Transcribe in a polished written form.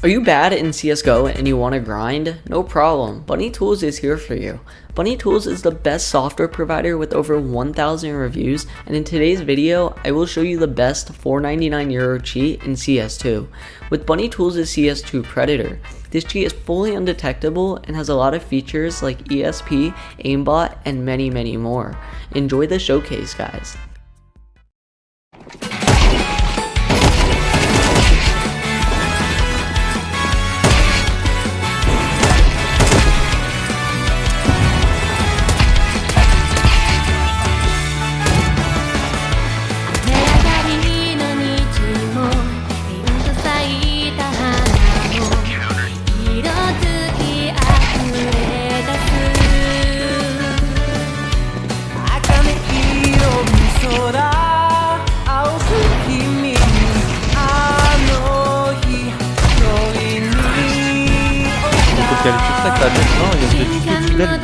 Are you bad in CSGO and you want to grind? No problem, BnY Tools is here for you. BnY Tools is the best software provider with over 1,000 reviews, and in today's video, I will show you the best €4.99 cheat in CS2. With BnY Tools' CS2 Predator, this cheat is fully undetectable and has a lot of features like ESP, Aimbot, and many more. Enjoy the showcase, guys. Il y a le truc là, non, il y a des trucs fidèles.